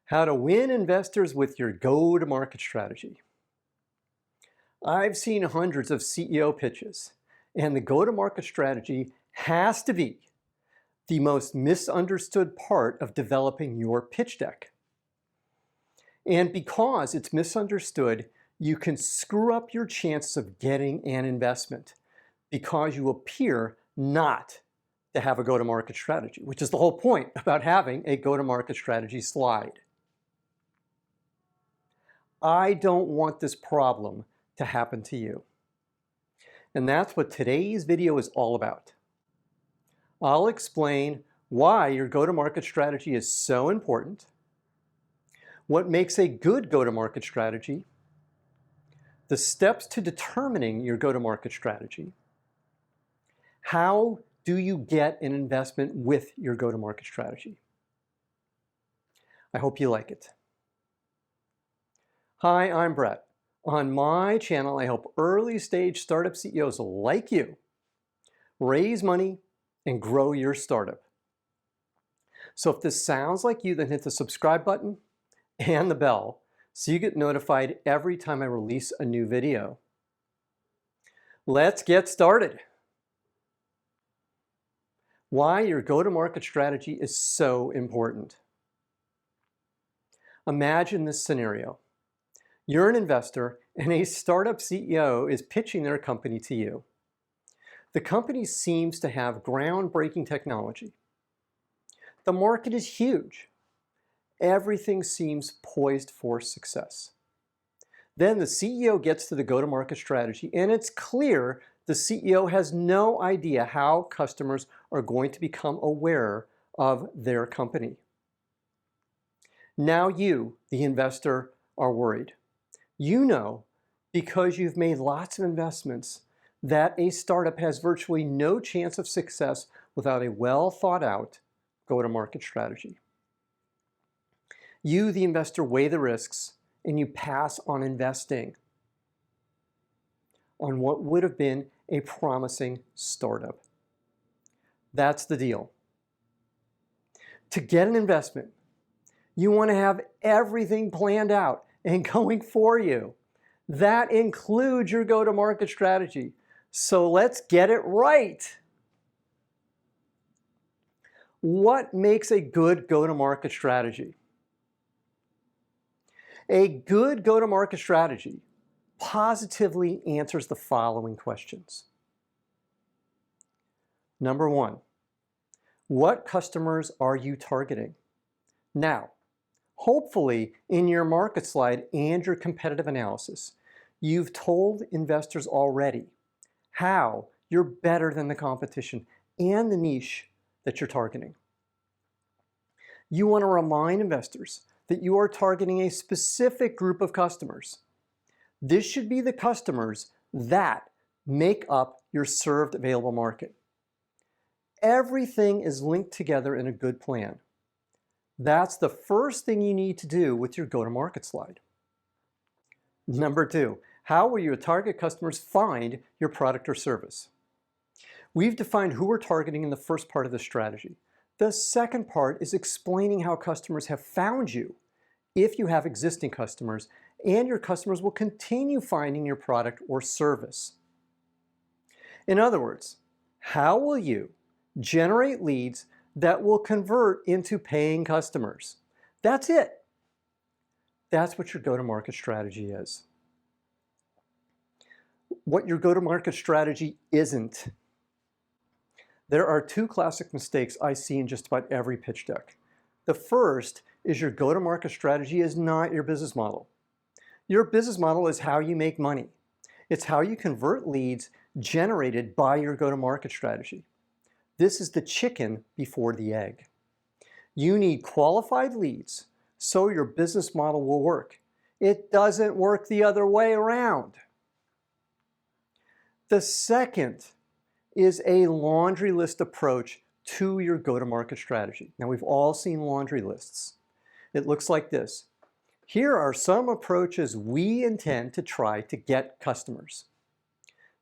How to win investors with your go-to-market strategy. I've seen hundreds of CEO pitches, and the go-to-market strategy has to be the most misunderstood part of developing your pitch deck. And because it's misunderstood, you can screw up your chances of getting an investment because you appear not to have a go-to-market strategy, which is the whole point about having a go-to-market strategy slide. I don't want this problem to happen to you. And that's what today's video is all about. I'll explain why your go-to-market strategy is so important, what makes a good go-to-market strategy, the steps to determining your go-to-market strategy, how do you get an investment with your go-to-market strategy. I hope you like it. Hi, I'm Brett. On my channel, I help early stage startup CEOs like you raise money and grow your startup. So if this sounds like you, then hit the subscribe button and the bell so you get notified every time I release a new video. Let's get started. Why your go-to-market strategy is so important. Imagine this scenario. You're an investor and a startup CEO is pitching their company to you. The company seems to have groundbreaking technology. The market is huge. Everything seems poised for success. Then the CEO gets to the go-to-market strategy, and it's clear the CEO has no idea how customers are going to become aware of their company. Now you, the investor, are worried. You know, because you've made lots of investments, that a startup has virtually no chance of success without a well thought out go-to-market strategy. You, the investor, weigh the risks and you pass on investing on what would have been a promising startup. That's the deal. To get an investment, you want to have everything planned out and going for you. That includes your go-to-market strategy. So let's get it right. What makes a good go-to-market strategy? A good go-to-market strategy positively answers the following questions. Number one, what customers are you targeting? Now, hopefully, in your market slide and your competitive analysis, you've told investors already how you're better than the competition and the niche that you're targeting. You want to remind investors that you are targeting a specific group of customers. This should be the customers that make up your served available market. Everything is linked together in a good plan. That's the first thing you need to do with your go-to-market slide. Number two, how will your target customers find your product or service? We've defined who we're targeting in the first part of the strategy. The second part is explaining how customers have found you if you have existing customers, and your customers will continue finding your product or service. In other words, how will you generate leads that will convert into paying customers? That's it. That's what your go-to-market strategy is. What your go-to-market strategy isn't. There are two classic mistakes I see in just about every pitch deck. The first is your go-to-market strategy is not your business model. Your business model is how you make money. It's how you convert leads generated by your go-to-market strategy. This is the chicken before the egg. You need qualified leads so your business model will work. It doesn't work the other way around. The second is a laundry list approach to your go-to-market strategy. Now, we've all seen laundry lists. It looks like this. Here are some approaches we intend to try to get customers.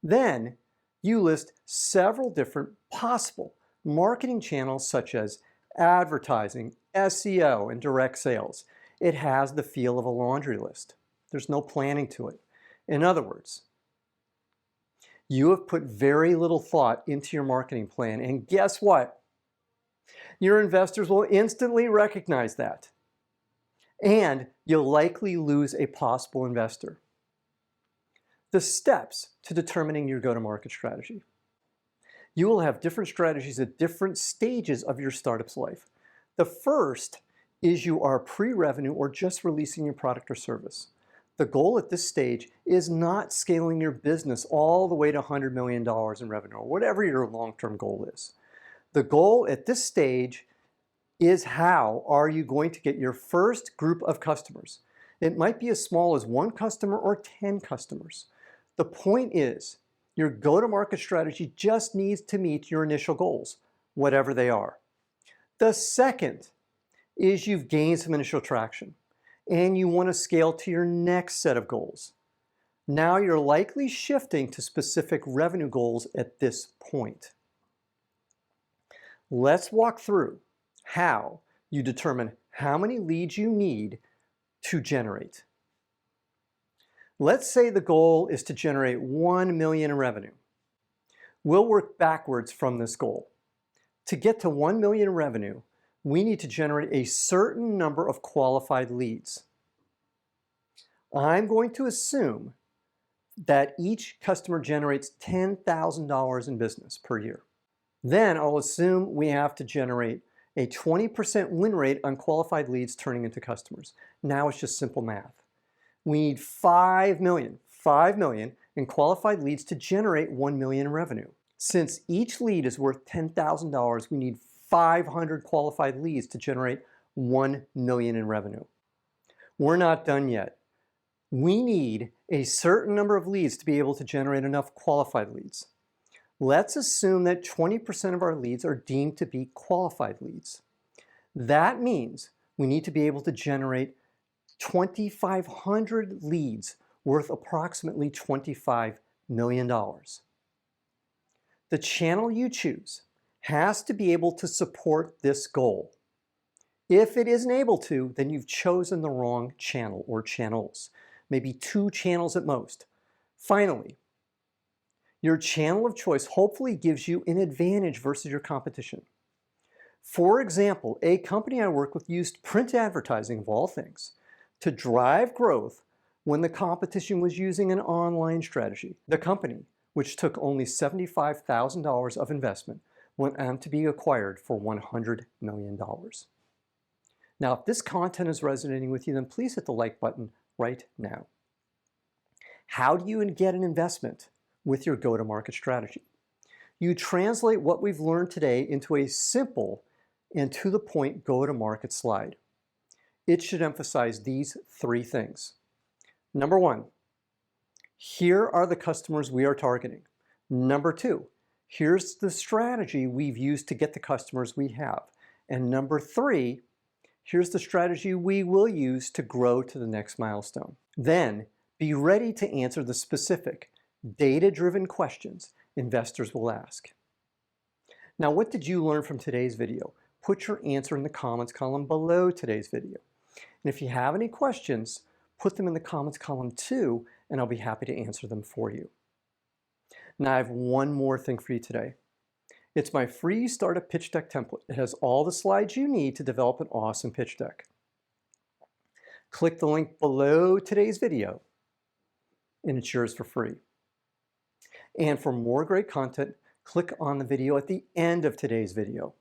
Then you list several different possible marketing channels such as advertising, SEO, and direct sales. it has the feel of a laundry list. There's no planning to it. In other words, you have put very little thought into your marketing plan, and guess what? Your investors will instantly recognize that, and you'll likely lose a possible investor. The steps to determining your go-to-market strategy. You will have different strategies at different stages of your startup's life. The first is you are pre-revenue or just releasing your product or service. The goal at this stage is not scaling your business all the way to $100 million in revenue or whatever your long-term goal is. The goal at this stage is how are you going to get your first group of customers. It might be as small as 1 customer or 10 customers. The point is, your go-to-market strategy just needs to meet your initial goals, whatever they are. The second is you've gained some initial traction and you want to scale to your next set of goals. Now you're likely shifting to specific revenue goals at this point. Let's walk through how you determine how many leads you need to generate. Let's say the goal is to generate 1 million in revenue. We'll work backwards from this goal. To get to 1 million in revenue, we need to generate a certain number of qualified leads. I'm going to assume that each customer generates $10,000 in business per year. Then I'll assume we have to generate a 20% win rate on qualified leads turning into customers. Now it's just simple math. We need 5 million in qualified leads to generate 1 million in revenue. Since each lead is worth $10,000, we need 500 qualified leads to generate 1 million in revenue. We're not done yet. We need a certain number of leads to be able to generate enough qualified leads. Let's assume that 20% of our leads are deemed to be qualified leads. That means we need to be able to generate 2,500 leads worth approximately $25 million. The channel you choose has to be able to support this goal. If it isn't able to, then you've chosen the wrong channel or channels, maybe 2 channels at most. Finally, your channel of choice hopefully gives you an advantage versus your competition. For example, a company I work with used print advertising of all things to drive growth when the competition was using an online strategy. The company, which took only $75,000 of investment, went on to be acquired for $100 million. Now, if this content is resonating with you, then please hit the like button right now. How do you get an investment with your go-to-market strategy? You translate what we've learned today into a simple and to-the-point go-to-market slide. It should emphasize these 3 things. Number 1, here are the customers we are targeting. Number 2, here's the strategy we've used to get the customers we have. And number 3, here's the strategy we will use to grow to the next milestone. Then be ready to answer the specific, data-driven questions investors will ask. Now, what did you learn from today's video? Put your answer in the comments column below today's video. And if you have any questions, put them in the comments column too, and I'll be happy to answer them for you. Now, I have one more thing for you today. It's my free startup pitch deck template. It has all the slides you need to develop an awesome pitch deck. Click the link below today's video, and it's yours for free. And for more great content, click on the video at the end of today's video.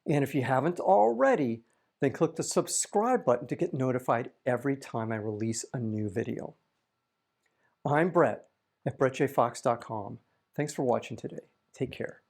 And if you haven't already, then click the subscribe button to get notified every time I release a new video. I'm Brett at brettjfox.com. Thanks for watching today. Take care.